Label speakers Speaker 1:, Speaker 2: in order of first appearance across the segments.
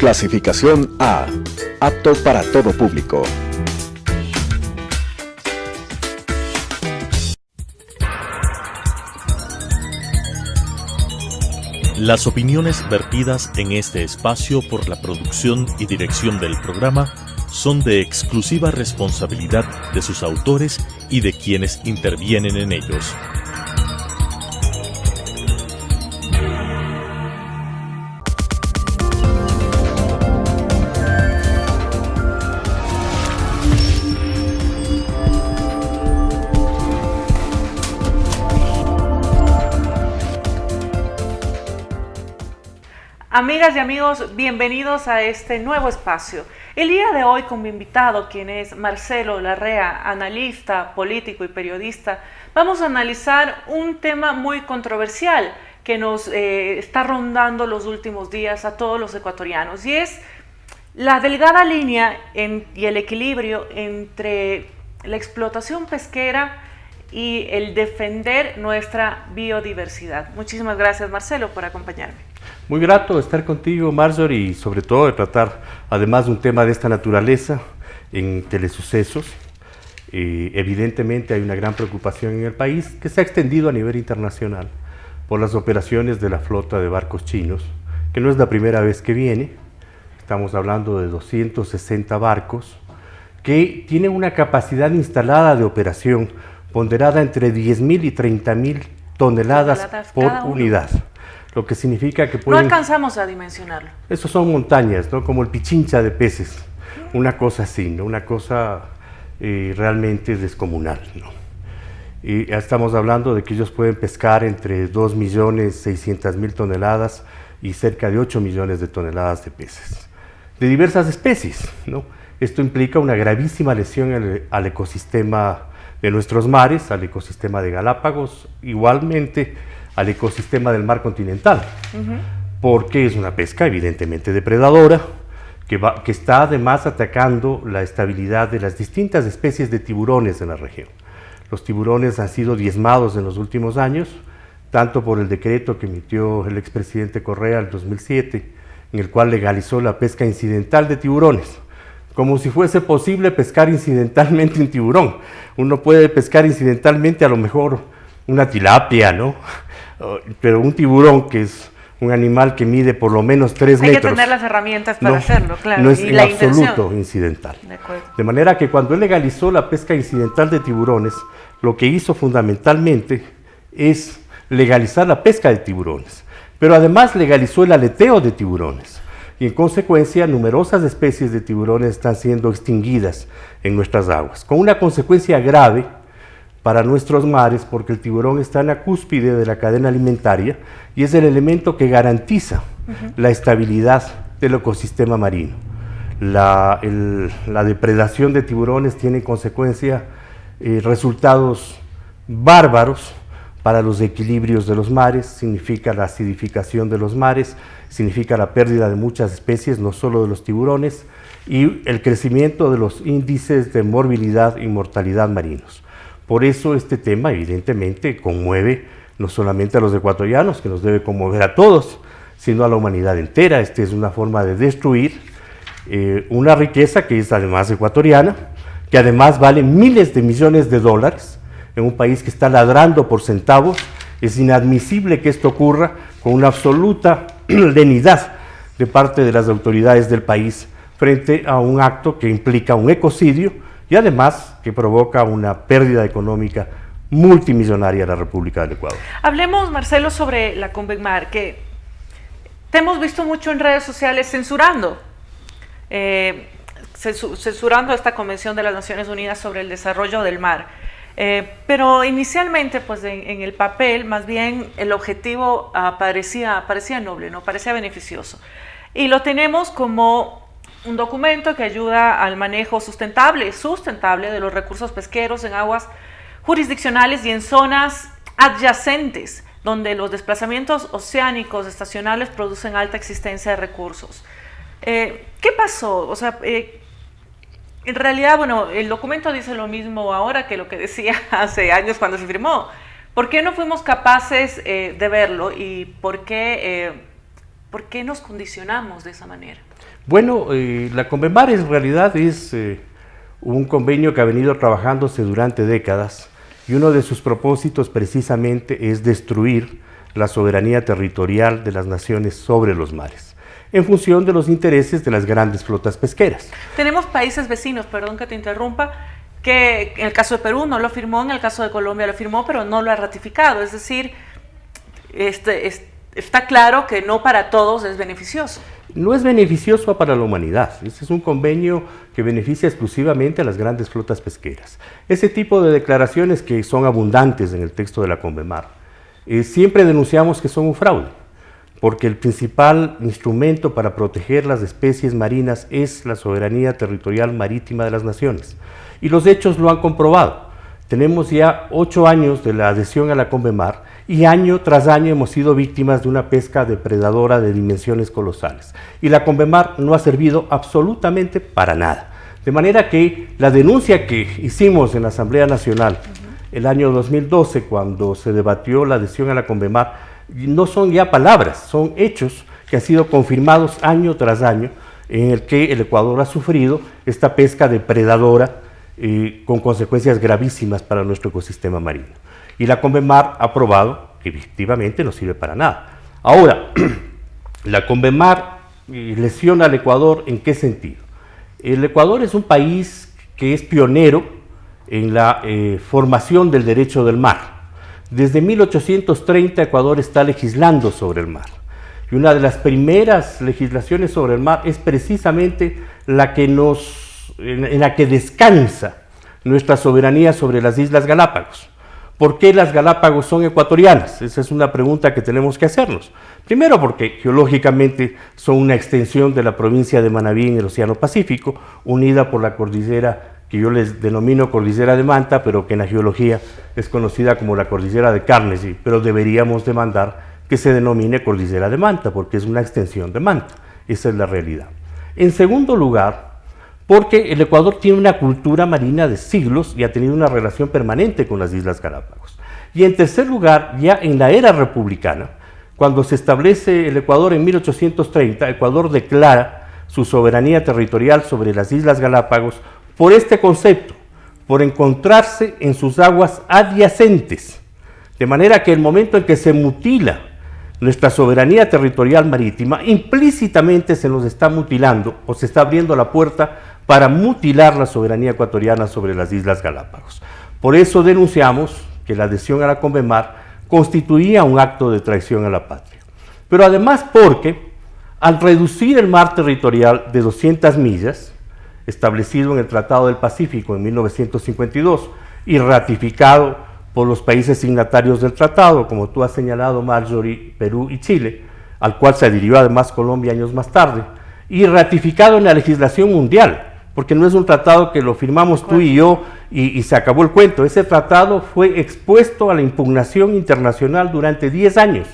Speaker 1: Clasificación A. Apto para todo público.
Speaker 2: Las opiniones vertidas en este espacio por la producción y dirección del programa son de exclusiva responsabilidad de sus autores y de quienes intervienen en ellos.
Speaker 3: Amigas y amigos, bienvenidos a este nuevo espacio. El día de hoy con mi invitado, quien es Marcelo Larrea, analista, político y periodista, vamos a analizar un tema muy controversial que nos está rondando los últimos días a todos los ecuatorianos, y es la delgada línea y el equilibrio entre la explotación pesquera y el defender nuestra biodiversidad. Muchísimas gracias, Marcelo, por acompañarme.
Speaker 4: Muy grato estar contigo, Marjorie, y sobre todo de tratar, además de un tema de esta naturaleza, en Telesucesos. Evidentemente hay una gran preocupación en el país que se ha extendido a nivel internacional por las operaciones de la flota de barcos chinos, que no es la primera vez que viene. Estamos hablando de 260 barcos que tienen una capacidad instalada de operación ponderada entre 10.000 y 30.000 toneladas por unidad. Lo que significa que pueden...
Speaker 3: No alcanzamos a dimensionarlo.
Speaker 4: Esos son montañas, ¿no? Como el Pichincha de peces, una cosa así, ¿no? Una cosa realmente descomunal, ¿no? Y estamos hablando de que ellos pueden pescar entre 2.600.000 toneladas y cerca de 8 millones de toneladas de peces, de diversas especies, ¿no? Esto implica una gravísima lesión al ecosistema de nuestros mares, al ecosistema de Galápagos, igualmente al ecosistema del mar continental, porque es una pesca evidentemente depredadora, que está además atacando la estabilidad de las distintas especies de tiburones en la región. Los tiburones han sido diezmados en los últimos años, tanto por el decreto que emitió el expresidente Correa en 2007, en el cual legalizó la pesca incidental de tiburones, como si fuese posible pescar incidentalmente un tiburón. Uno puede pescar incidentalmente a lo mejor una tilapia, ¿no? Pero un tiburón, que es un animal que mide por lo menos 3 metros.
Speaker 3: Hay que tener las herramientas para hacerlo, claro.
Speaker 4: No es
Speaker 3: y
Speaker 4: en
Speaker 3: la
Speaker 4: absoluto
Speaker 3: intención.
Speaker 4: incidental.
Speaker 3: De
Speaker 4: manera que cuando él legalizó la pesca incidental de tiburones, lo que hizo fundamentalmente es legalizar la pesca de tiburones, pero además legalizó el aleteo de tiburones. Y en consecuencia, numerosas especies de tiburones están siendo extinguidas en nuestras aguas, con una consecuencia grave para nuestros mares, porque el tiburón está en la cúspide de la cadena alimentaria y es el elemento que garantiza la estabilidad del ecosistema marino. La depredación de tiburones tiene en consecuencia resultados bárbaros para los equilibrios de los mares, significa la acidificación de los mares, significa la pérdida de muchas especies, no solo de los tiburones, y el crecimiento de los índices de morbilidad y mortalidad marinos. Por eso este tema evidentemente conmueve no solamente a los ecuatorianos, que nos debe conmover a todos, sino a la humanidad entera. Esta es una forma de destruir una riqueza que es además ecuatoriana, que además vale miles de millones de dólares en un país que está ladrando por centavos. Es inadmisible que esto ocurra con una absoluta lenidad de parte de las autoridades del país frente a un acto que implica un ecocidio y además que provoca una pérdida económica multimillonaria a la República del Ecuador.
Speaker 3: Hablemos, Marcelo, sobre la Convemar, que te hemos visto mucho en redes sociales censurando esta Convención de las Naciones Unidas sobre el Desarrollo del Mar. Pero inicialmente, pues en el papel, más bien el objetivo parecía noble, ¿no? Parecía beneficioso. Y lo tenemos como un documento que ayuda al manejo sustentable de los recursos pesqueros en aguas jurisdiccionales y en zonas adyacentes, donde los desplazamientos oceánicos estacionales producen alta existencia de recursos. ¿Qué pasó? O sea, en realidad, bueno, el documento dice lo mismo ahora que lo que decía hace años cuando se firmó. ¿Por qué no fuimos capaces de verlo y por qué nos condicionamos de esa manera?
Speaker 4: Bueno, la Convemar en realidad es un convenio que ha venido trabajándose durante décadas y uno de sus propósitos precisamente es destruir la soberanía territorial de las naciones sobre los mares, en función de los intereses de las grandes flotas pesqueras.
Speaker 3: Tenemos países vecinos, perdón que te interrumpa, que en el caso de Perú no lo firmó, en el caso de Colombia lo firmó, pero no lo ha ratificado. Es decir, está claro que no para todos es beneficioso.
Speaker 4: No es beneficioso para la humanidad. Este es un convenio que beneficia exclusivamente a las grandes flotas pesqueras. Ese tipo de declaraciones que son abundantes en el texto de la Convemar, siempre denunciamos que son un fraude, porque el principal instrumento para proteger las especies marinas es la soberanía territorial marítima de las naciones. Y los hechos lo han comprobado. Tenemos ya 8 años de la adhesión a la Convemar y año tras año hemos sido víctimas de una pesca depredadora de dimensiones colosales. Y la Convemar no ha servido absolutamente para nada. De manera que la denuncia que hicimos en la Asamblea Nacional el año 2012, cuando se debatió la adhesión a la Convemar, no son ya palabras, son hechos que han sido confirmados año tras año, en el que el Ecuador ha sufrido esta pesca depredadora con consecuencias gravísimas para nuestro ecosistema marino. Y la Convemar ha probado que efectivamente no sirve para nada. Ahora, la Convemar lesiona al Ecuador ¿en qué sentido? El Ecuador es un país que es pionero en la formación del derecho del mar. Desde 1830 Ecuador está legislando sobre el mar. Y una de las primeras legislaciones sobre el mar es precisamente la que en la que descansa nuestra soberanía sobre las Islas Galápagos. ¿Por qué las Galápagos son ecuatorianas? Esa es una pregunta que tenemos que hacernos. Primero porque geológicamente son una extensión de la provincia de Manabí en el Océano Pacífico, unida por la cordillera que yo les denomino Cordillera de Manta, pero que en la geología es conocida como la Cordillera de Carnegie, pero deberíamos demandar que se denomine Cordillera de Manta, porque es una extensión de Manta. Esa es la realidad. En segundo lugar, porque el Ecuador tiene una cultura marina de siglos y ha tenido una relación permanente con las Islas Galápagos. Y en tercer lugar, ya en la era republicana, cuando se establece el Ecuador en 1830, Ecuador declara su soberanía territorial sobre las Islas Galápagos por este concepto, por encontrarse en sus aguas adyacentes. De manera que el momento en que se mutila nuestra soberanía territorial marítima, implícitamente se nos está mutilando o se está abriendo la puerta para mutilar la soberanía ecuatoriana sobre las Islas Galápagos. Por eso denunciamos que la adhesión a la Convemar constituía un acto de traición a la patria. Pero además porque, al reducir el mar territorial de 200 millas, establecido en el Tratado del Pacífico en 1952 y ratificado por los países signatarios del tratado, como tú has señalado, Marjorie, Perú y Chile, al cual se adhirió además Colombia años más tarde, y ratificado en la legislación mundial, porque no es un tratado que lo firmamos tú y yo y se acabó el cuento. Ese tratado fue expuesto a la impugnación internacional durante 10 años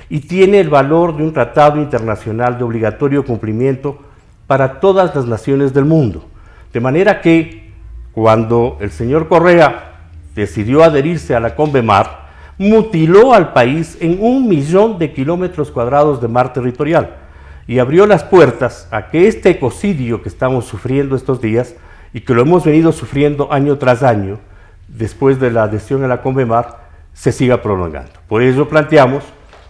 Speaker 4: y tiene el valor de un tratado internacional de obligatorio cumplimiento para todas las naciones del mundo. De manera que cuando el señor Correa decidió adherirse a la Convemar, mutiló al país en 1 millón de kilómetros cuadrados de mar territorial y abrió las puertas a que este ecocidio que estamos sufriendo estos días y que lo hemos venido sufriendo año tras año después de la adhesión a la Convemar se siga prolongando. Por eso planteamos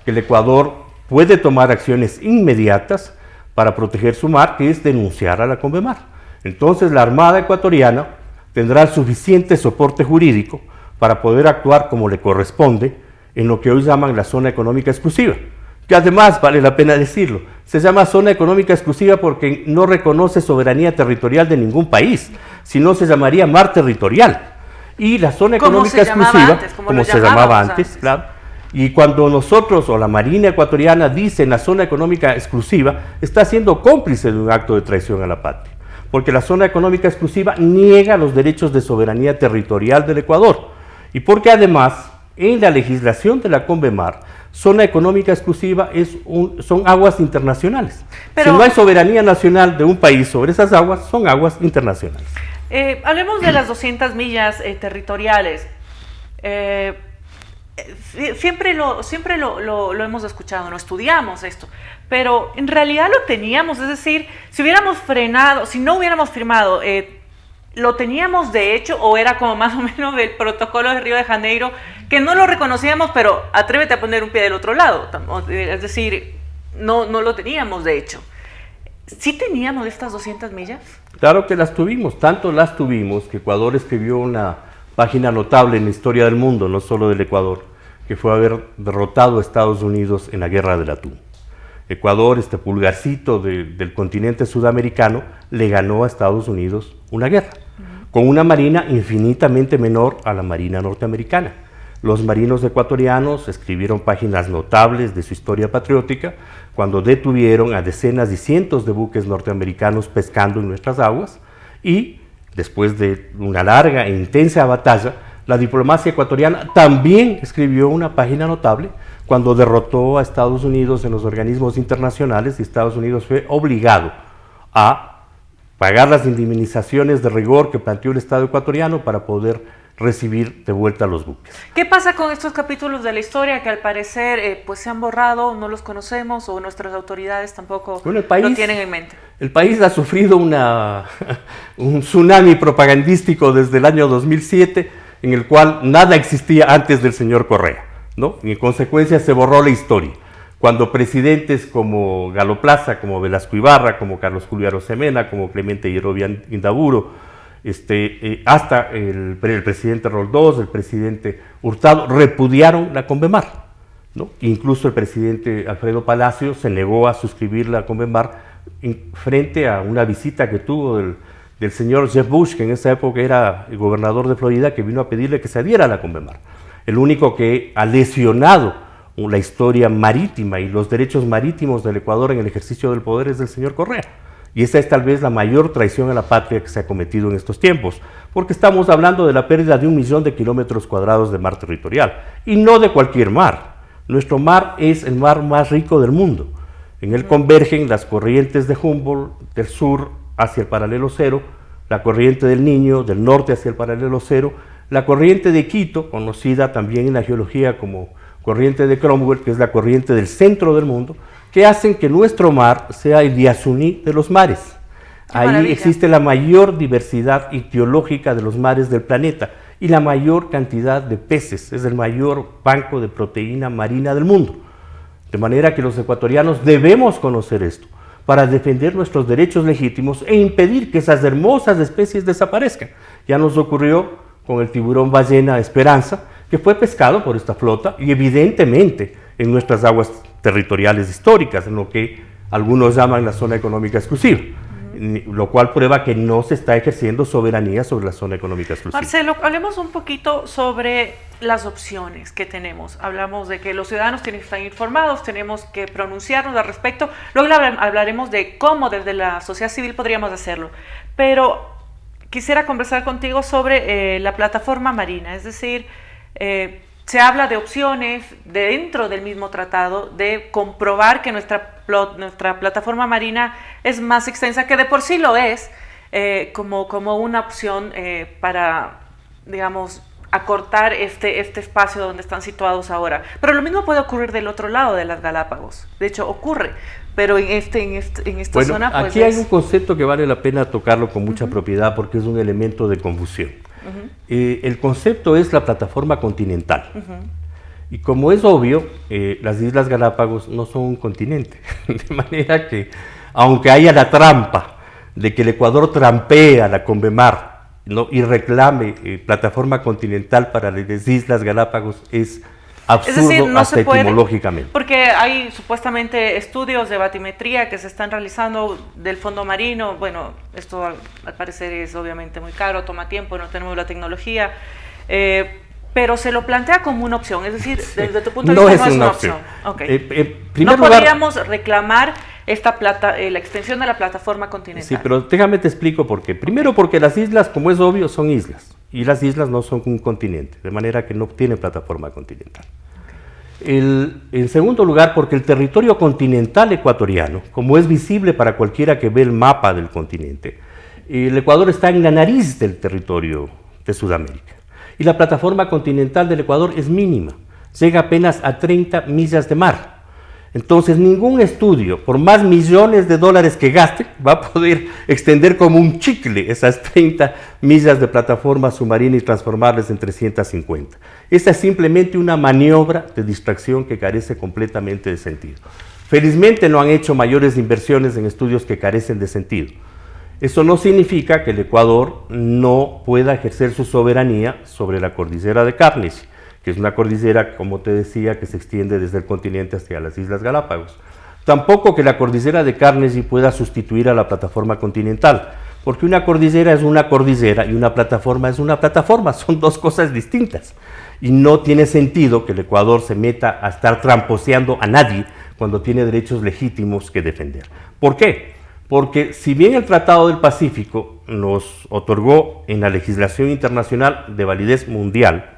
Speaker 4: que el Ecuador puede tomar acciones inmediatas para proteger su mar, que es denunciar a la Convemar. Entonces la Armada ecuatoriana tendrá el suficiente soporte jurídico para poder actuar como le corresponde en lo que hoy llaman la zona económica exclusiva, que además, vale la pena decirlo, se llama zona económica exclusiva porque no reconoce soberanía territorial de ningún país, sino se llamaría mar territorial. Y la zona económica exclusiva, como se llamaba antes, claro, y cuando nosotros o la Marina ecuatoriana dice la zona económica exclusiva, está siendo cómplice de un acto de traición a la patria, porque la zona económica exclusiva niega los derechos de soberanía territorial del Ecuador, y porque además, en la legislación de la Convemar, zona económica exclusiva son aguas internacionales. Pero si no hay soberanía nacional de un país sobre esas aguas, son aguas internacionales.
Speaker 3: Hablemos de las 200 millas territoriales. siempre lo hemos escuchado, no estudiamos esto, pero en realidad lo teníamos, es decir, si hubiéramos frenado, si no hubiéramos firmado, ¿lo teníamos de hecho o era como más o menos el protocolo de Río de Janeiro, que no lo reconocíamos, pero atrévete a poner un pie del otro lado? Es decir, no lo teníamos de hecho. ¿Sí teníamos estas 200 millas?
Speaker 4: Claro que las tuvimos, tanto las tuvimos que Ecuador escribió una página notable en la historia del mundo, no solo del Ecuador, que fue haber derrotado a Estados Unidos en la Guerra del Atún. Ecuador, este pulgarcito del continente sudamericano, le ganó a Estados Unidos una guerra, con una marina infinitamente menor a la marina norteamericana. Los marinos ecuatorianos escribieron páginas notables de su historia patriótica cuando detuvieron a decenas y cientos de buques norteamericanos pescando en nuestras aguas, y después de una larga e intensa batalla, la diplomacia ecuatoriana también escribió una página notable cuando derrotó a Estados Unidos en los organismos internacionales, y Estados Unidos fue obligado a pagar las indemnizaciones de rigor que planteó el Estado ecuatoriano para poder recibir de vuelta los buques.
Speaker 3: ¿Qué pasa con estos capítulos de la historia que al parecer pues se han borrado, no los conocemos o nuestras autoridades tampoco lo tienen en mente?
Speaker 4: El país ha sufrido un tsunami propagandístico desde el año 2007 en el cual nada existía antes del señor Correa, ¿no? Y en consecuencia se borró la historia. Cuando presidentes como Galo Plaza, como Velasco Ibarra, como Carlos Julio Arosemena, como Clemente Yerovia Indaburo, hasta el presidente Roldós, el presidente Hurtado, repudiaron la Convemar, ¿no? Incluso el presidente Alfredo Palacio se negó a suscribir la Convemar frente a una visita que tuvo del señor Jeb Bush, que en esa época era el gobernador de Florida, que vino a pedirle que se adhiera a la Convemar. El único que ha lesionado la historia marítima y los derechos marítimos del Ecuador en el ejercicio del poder es del señor Correa. Y esa es tal vez la mayor traición a la patria que se ha cometido en estos tiempos, porque estamos hablando de la pérdida de 1 millón de kilómetros cuadrados de mar territorial, y no de cualquier mar. Nuestro mar es el mar más rico del mundo. En él convergen las corrientes de Humboldt, del sur hacia el paralelo cero, la corriente del Niño, del norte hacia el paralelo cero, la corriente de Quito, conocida también en la geología como corriente de Cromwell, que es la corriente del centro del mundo, que hacen que nuestro mar sea el Yasuní de los mares. Ahí existe la mayor diversidad ictiológica de los mares del planeta y la mayor cantidad de peces, es el mayor banco de proteína marina del mundo. De manera que los ecuatorianos debemos conocer esto para defender nuestros derechos legítimos e impedir que esas hermosas especies desaparezcan. Ya nos ocurrió con el tiburón ballena Esperanza, que fue pescado por esta flota y evidentemente en nuestras aguas territoriales históricas, en lo que algunos llaman la zona económica exclusiva, lo cual prueba que no se está ejerciendo soberanía sobre la zona económica exclusiva.
Speaker 3: Marcelo, hablemos un poquito sobre las opciones que tenemos. Hablamos de que los ciudadanos tienen que estar informados, tenemos que pronunciarnos al respecto, luego hablaremos de cómo desde la sociedad civil podríamos hacerlo, pero quisiera conversar contigo sobre la plataforma marina, es decir, se habla de opciones dentro del mismo tratado de comprobar que nuestra plataforma marina es más extensa, que de por sí lo es, como una opción para, digamos, acortar este espacio donde están situados ahora. Pero lo mismo puede ocurrir del otro lado de las Galápagos. De hecho, ocurre, pero en esta zona... Pues
Speaker 4: aquí hay un concepto que vale la pena tocarlo con mucha propiedad porque es un elemento de confusión. El concepto es la plataforma continental. Y como es obvio, las Islas Galápagos no son un continente. De manera que, aunque haya la trampa de que el Ecuador trampea la Convemar, ¿no?, y reclame plataforma continental para las Islas Galápagos, es absurdo, es decir, no hasta etimológicamente.
Speaker 3: Porque hay supuestamente estudios de batimetría que se están realizando del fondo marino. Bueno, esto al parecer es obviamente muy caro, toma tiempo, no tenemos la tecnología, pero se lo plantea como una opción. Es decir, desde tu punto de vista no es una opción. Okay. No podríamos reclamar la extensión de la plataforma continental.
Speaker 4: Sí, pero déjame te explico por qué. Primero, porque las islas, como es obvio, son islas. Y las islas no son un continente, de manera que no tienen plataforma continental. En segundo lugar, porque el territorio continental ecuatoriano, como es visible para cualquiera que ve el mapa del continente, el Ecuador está en la nariz del territorio de Sudamérica. Y la plataforma continental del Ecuador es mínima. llega apenas a 30 millas de mar. Entonces, ningún estudio, por más millones de dólares que gaste, va a poder extender como un chicle esas 30 millas de plataforma submarina y transformarlas en 350. Esa es simplemente una maniobra de distracción que carece completamente de sentido. Felizmente no han hecho mayores inversiones en estudios que carecen de sentido. Eso no significa que el Ecuador no pueda ejercer su soberanía sobre la cordillera de Carnegie, que es una cordillera, como te decía, que se extiende desde el continente hacia las Islas Galápagos. Tampoco que la cordillera de Carnegie pueda sustituir a la plataforma continental, porque una cordillera es una cordillera y una plataforma es una plataforma, son dos cosas distintas. Y no tiene sentido que el Ecuador se meta a estar tramposeando a nadie cuando tiene derechos legítimos que defender. ¿Por qué? Porque si bien el Tratado del Pacífico nos otorgó en la legislación internacional de validez mundial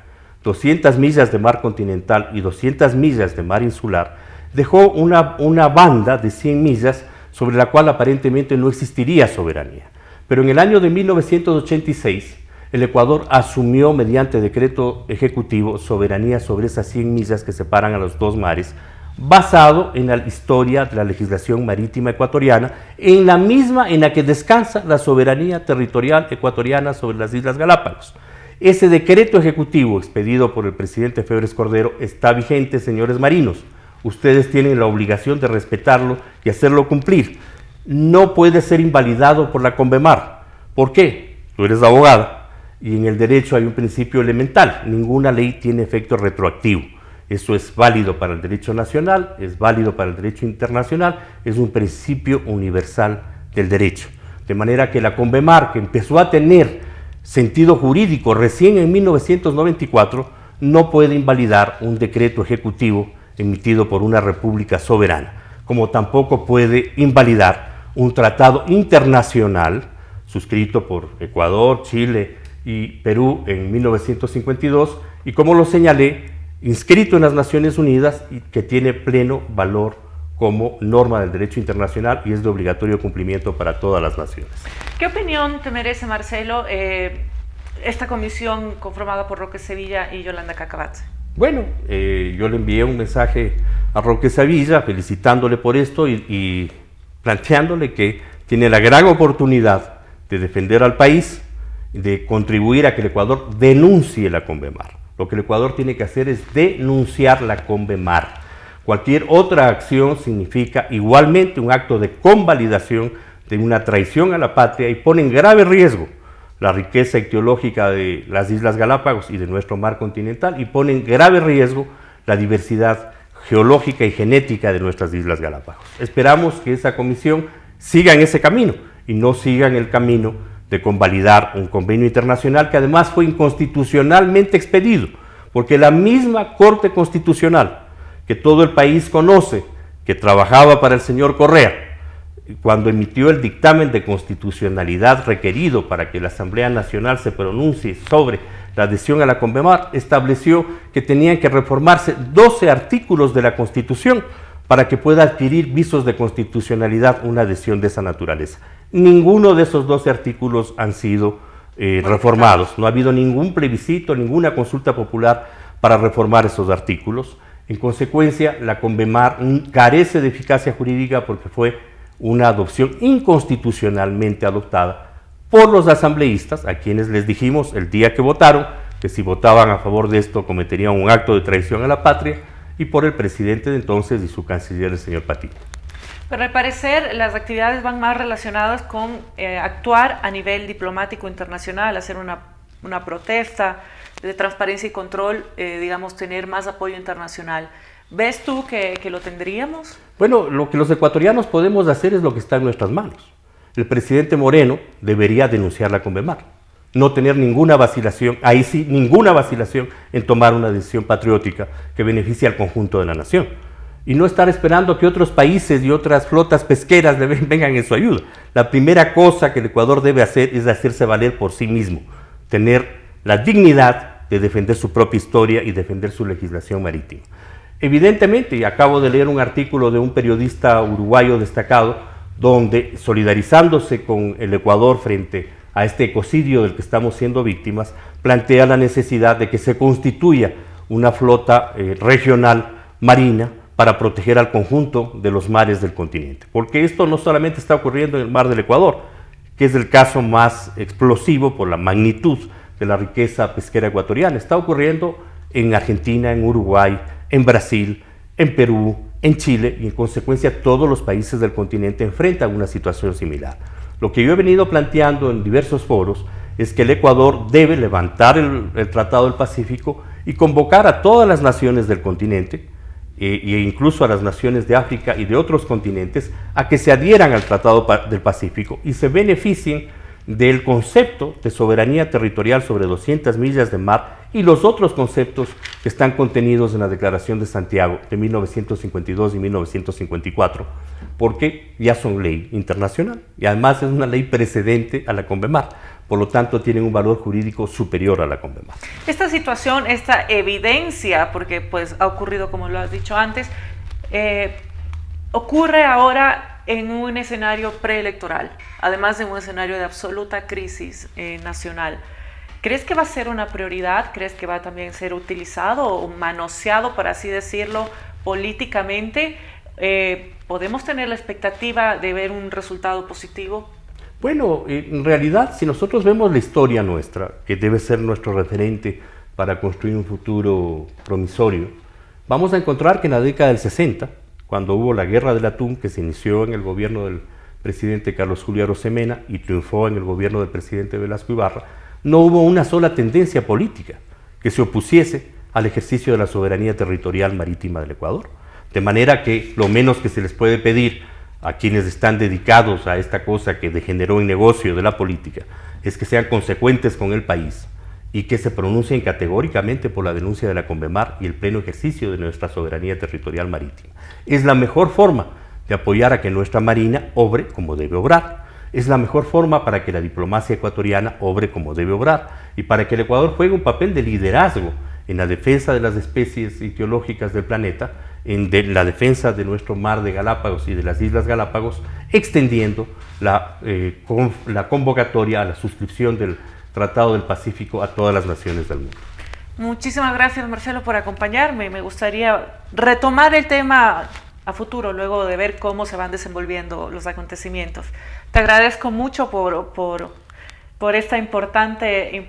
Speaker 4: 200 millas de mar continental y 200 millas de mar insular, dejó una banda de 100 millas sobre la cual aparentemente no existiría soberanía. Pero en el año de 1986, el Ecuador asumió mediante decreto ejecutivo soberanía sobre esas 100 millas que separan a los dos mares, basado en la historia de la legislación marítima ecuatoriana, en la misma en la que descansa la soberanía territorial ecuatoriana sobre las Islas Galápagos. Ese decreto ejecutivo expedido por el presidente Febres Cordero está vigente, señores marinos. Ustedes tienen la obligación de respetarlo y hacerlo cumplir. No puede ser invalidado por la Convemar. ¿Por qué? Tú eres abogada y en el derecho hay un principio elemental. Ninguna ley tiene efecto retroactivo. Eso es válido para el derecho nacional, es válido para el derecho internacional, es un principio universal del derecho. De manera que la Convemar, que empezó a tener sentido jurídico recién en 1994, no puede invalidar un decreto ejecutivo emitido por una república soberana, como tampoco puede invalidar un tratado internacional suscrito por Ecuador, Chile y Perú en 1952 y, como lo señalé, inscrito en las Naciones Unidas y que tiene pleno valor como norma del derecho internacional y es de obligatorio cumplimiento para todas las naciones.
Speaker 3: ¿Qué opinión te merece, Marcelo, esta comisión conformada por Roque Sevilla y Yolanda Cacabatze?
Speaker 4: Bueno, yo le envié un mensaje a Roque Sevilla felicitándole por esto y planteándole que tiene la gran oportunidad de defender al país, de contribuir a que el Ecuador denuncie la Convemar. Lo que el Ecuador tiene que hacer es denunciar la Convemar. Cualquier otra acción significa igualmente un acto de convalidación de una traición a la patria y pone en grave riesgo la riqueza ictiológica de las Islas Galápagos y de nuestro mar continental y pone en grave riesgo la diversidad geológica y genética de nuestras Islas Galápagos. Esperamos que esa comisión siga en ese camino y no siga en el camino de convalidar un convenio internacional que además fue inconstitucionalmente expedido, porque la misma Corte Constitucional que todo el país conoce, que trabajaba para el señor Correa, cuando emitió el dictamen de constitucionalidad requerido para que la Asamblea Nacional se pronuncie sobre la adhesión a la Convemar, estableció que tenían que reformarse 12 artículos de la Constitución para que pueda adquirir visos de constitucionalidad una adhesión de esa naturaleza. Ninguno de esos 12 artículos han sido reformados. No ha habido ningún plebiscito, ninguna consulta popular para reformar esos artículos. En consecuencia, la Convemar carece de eficacia jurídica porque fue una adopción inconstitucionalmente adoptada por los asambleístas, a quienes les dijimos el día que votaron que si votaban a favor de esto cometerían un acto de traición a la patria, y por el presidente de entonces y su canciller, el señor Patiño.
Speaker 3: Pero al parecer las actividades van más relacionadas con actuar a nivel diplomático internacional, hacer una protesta de transparencia y control, digamos, tener más apoyo internacional. ¿Ves tú que lo tendríamos?
Speaker 4: Bueno, lo que los ecuatorianos podemos hacer es lo que está en nuestras manos. El presidente Moreno debería denunciar la Convemar, no tener ninguna vacilación, ahí sí, ninguna vacilación en tomar una decisión patriótica que beneficie al conjunto de la nación. Y no estar esperando que otros países y otras flotas pesqueras vengan en su ayuda. La primera cosa que el Ecuador debe hacer es hacerse valer por sí mismo, tener la dignidad de defender su propia historia y defender su legislación marítima. Evidentemente, y acabo de leer un artículo de un periodista uruguayo destacado, donde solidarizándose con el Ecuador frente a este ecocidio del que estamos siendo víctimas, plantea la necesidad de que se constituya una flota regional marina para proteger al conjunto de los mares del continente. Porque esto no solamente está ocurriendo en el mar del Ecuador, que es el caso más explosivo por la magnitud de la riqueza pesquera ecuatoriana, está ocurriendo en Argentina, en Uruguay, en Brasil, en Perú, en Chile, y en consecuencia todos los países del continente enfrentan una situación similar. Lo que yo he venido planteando en diversos foros es que el Ecuador debe levantar el Tratado del Pacífico y convocar a todas las naciones del continente, e incluso a las naciones de África y de otros continentes, a que se adhieran al Tratado del Pacífico y se beneficien del concepto de soberanía territorial sobre 200 millas de mar y los otros conceptos que están contenidos en la Declaración de Santiago de 1952 y 1954, porque ya son ley internacional y además es una ley precedente a la CONVEMAR. Por lo tanto, tienen un valor jurídico superior a la CONVEMAR.
Speaker 3: Esta situación, esta evidencia, porque pues ha ocurrido, como lo has dicho antes, ocurre ahora en un escenario preelectoral, además de un escenario de absoluta crisis nacional. ¿Crees que va a ser una prioridad? ¿Crees que va a también ser utilizado o manoseado, por así decirlo, políticamente? ¿Podemos tener la expectativa de ver un resultado positivo?
Speaker 4: Bueno, en realidad, si nosotros vemos la historia nuestra, que debe ser nuestro referente para construir un futuro promisorio, vamos a encontrar que en la década del 60, cuando hubo la Guerra del Atún, que se inició en el gobierno del presidente Carlos Julio Arosemena y triunfó en el gobierno del presidente Velasco Ibarra, no hubo una sola tendencia política que se opusiese al ejercicio de la soberanía territorial marítima del Ecuador. De manera que lo menos que se les puede pedir a quienes están dedicados a esta cosa que degeneró en negocio de la política es que sean consecuentes con el país y que se pronuncien categóricamente por la denuncia de la CONVEMAR y el pleno ejercicio de nuestra soberanía territorial marítima. Es la mejor forma de apoyar a que nuestra Marina obre como debe obrar. Es la mejor forma para que la diplomacia ecuatoriana obre como debe obrar y para que el Ecuador juegue un papel de liderazgo en la defensa de las especies ictiológicas del planeta, en la defensa de nuestro mar de Galápagos y de las Islas Galápagos, extendiendo la convocatoria a la suscripción del Tratado del Pacífico a todas las naciones del mundo.
Speaker 3: Muchísimas gracias, Marcelo, por acompañarme. Me gustaría retomar el tema a futuro, luego de ver cómo se van desenvolviendo los acontecimientos. Te agradezco mucho por este importante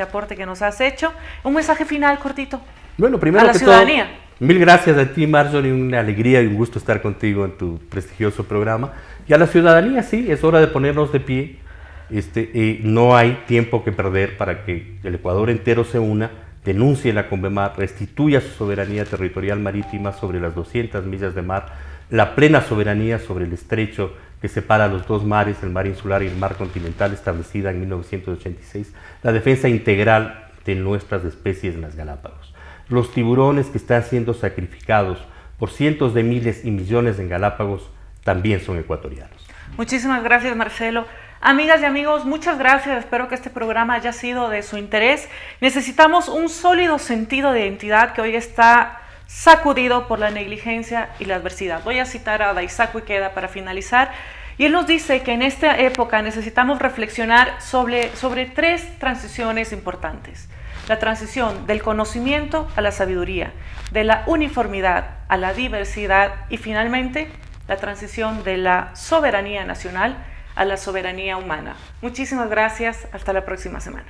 Speaker 3: aporte que nos has hecho. Un mensaje final cortito.
Speaker 4: Bueno, primero
Speaker 3: a la
Speaker 4: que
Speaker 3: ciudadanía.
Speaker 4: todo, mil gracias a ti, Marjorie, una alegría y un gusto estar contigo en tu prestigioso programa. Y a la ciudadanía, sí, es hora de ponernos de pie. No hay tiempo que perder para que el Ecuador entero se una, denuncie la CONVEMAR, restituya su soberanía territorial marítima sobre las 200 millas de mar, la plena soberanía sobre el estrecho que separa los dos mares, el mar insular y el mar continental, establecida en 1986, la defensa integral de nuestras especies en las Galápagos. Los tiburones que están siendo sacrificados por cientos de miles y millones en Galápagos también son ecuatorianos.
Speaker 3: Muchísimas gracias, Marcelo. Amigas y amigos, muchas gracias. Espero que este programa haya sido de su interés. Necesitamos un sólido sentido de identidad que hoy está sacudido por la negligencia y la adversidad. Voy a citar a Daisaku Ikeda para finalizar. Y él nos dice que en esta época necesitamos reflexionar sobre 3 transiciones importantes. La transición del conocimiento a la sabiduría, de la uniformidad a la diversidad y finalmente la transición de la soberanía nacional a la soberanía humana. Muchísimas gracias. Hasta la próxima semana.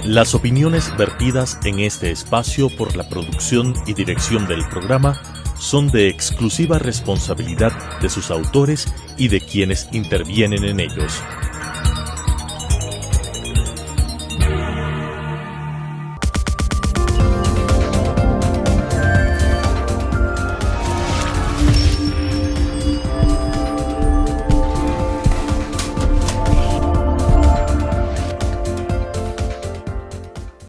Speaker 2: Las opiniones vertidas en este espacio por la producción y dirección del programa son de exclusiva responsabilidad de sus autores y de quienes intervienen en ellos.